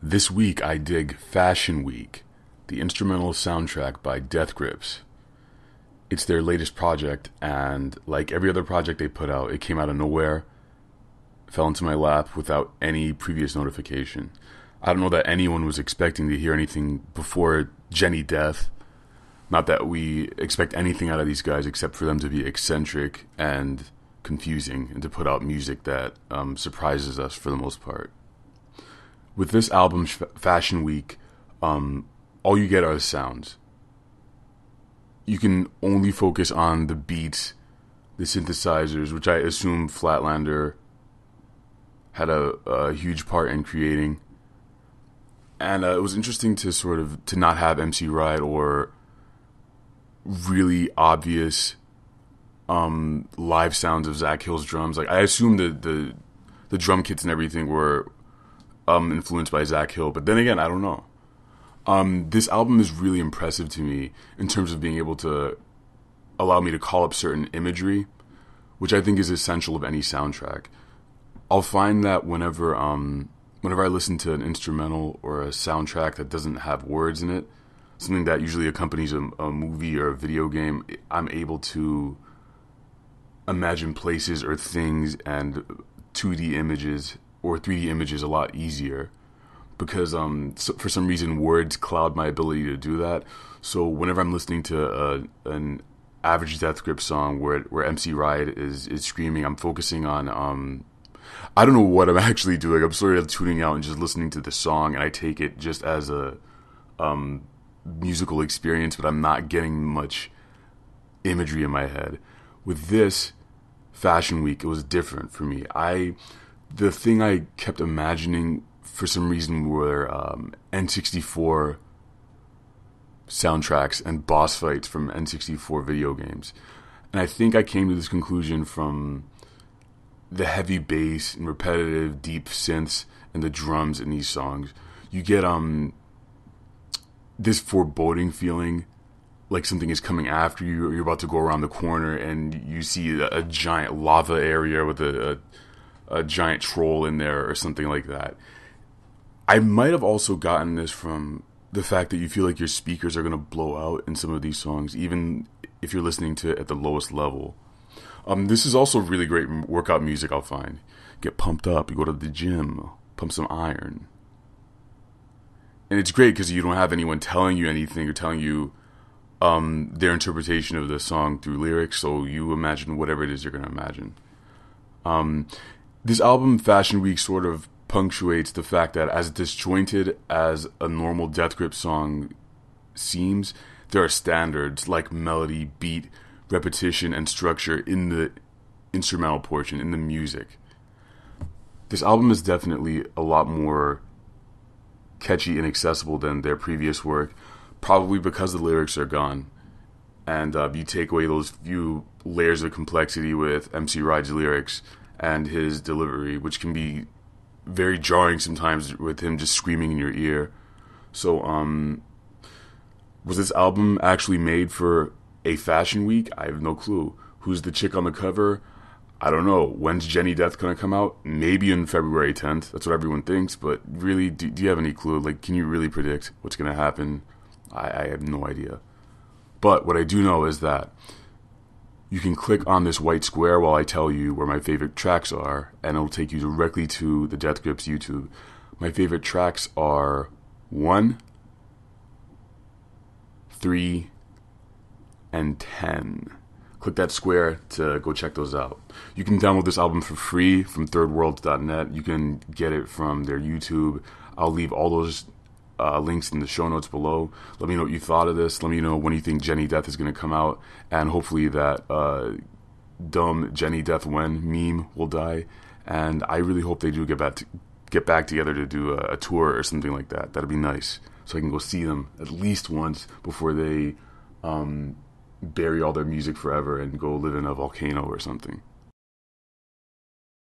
This week I dig Fashion Week, the instrumental soundtrack by Death Grips. It's their latest project, and like every other project they put out, it came out of nowhere, fell into my lap without any previous notification. I don't know that anyone was expecting to hear anything before Jenny Death. Not that we expect anything out of these guys except for them to be eccentric and confusing and to put out music that surprises us for the most part. With this album, Fashion Week, all you get are the sounds. You can only focus on the beats, the synthesizers, which I assume Flatlander had a huge part in creating. And it was interesting to to not have MC Ride or really obvious live sounds of Zach Hill's drums. Like I assume the drum kits and everything were influenced by Zach Hill, but then again, I don't know. This album is really impressive to me in terms of being able to allow me to call up certain imagery, which I think is essential of any soundtrack. I'll find that whenever I listen to an instrumental or a soundtrack that doesn't have words in it, something that usually accompanies a movie or a video game, I'm able to imagine places or things and 2D images or 3D images a lot easier because for some reason words cloud my ability to do that. So whenever I'm listening to an average Death Grip song where MC Riot is screaming, I'm focusing on I don't know what I'm actually doing. I'm sort of tuning out and just listening to the song, and I take it just as a musical experience, but I'm not getting much imagery in my head. With this Fashion Week, it was different for me. The thing I kept imagining for some reason were N64 soundtracks and boss fights from N64 video games. And I think I came to this conclusion from the heavy bass and repetitive deep synths and the drums in these songs. You get this foreboding feeling like something is coming after you, or you're about to go around the corner and you see a giant lava area with a giant troll in there or something like that. I might have also gotten this from the fact that you feel like your speakers are going to blow out in some of these songs, even if you're listening to it at the lowest level. This is also really great workout music, I'll find. Get pumped up, you go to the gym, pump some iron. And it's great because you don't have anyone telling you anything or telling you their interpretation of the song through lyrics, so you imagine whatever it is you're going to imagine. This album, Fashion Week, sort of punctuates the fact that as disjointed as a normal Death Grip song seems, there are standards like melody, beat, repetition, and structure in the instrumental portion, in the music. This album is definitely a lot more catchy and accessible than their previous work, probably because the lyrics are gone. And you take away those few layers of complexity with MC Ride's lyrics and his delivery, which can be very jarring sometimes with him just screaming in your ear. So, was this album actually made for a Fashion Week? I have no clue. Who's the chick on the cover? I don't know. When's Jenny Death gonna come out? Maybe in February 10th. That's what everyone thinks, but really, do you have any clue? Like, can you really predict what's gonna happen? I have no idea. But what I do know is that you can click on this white square while I tell you where my favorite tracks are, and it'll take you directly to the Death Grips YouTube. My favorite tracks are 1, 3, and 10. Click that square to go check those out. You can download this album for free from thirdworld.net. You can get it from their YouTube. I'll leave all those links in the show notes below. Let me know what you thought of this. Let me know when you think Jenny Death is going to come out, and hopefully that dumb Jenny Death when meme will die. And I really hope they do get back together to do a tour or something like that. That'd be nice, so I can go see them at least once before they bury all their music forever and go live in a volcano or something.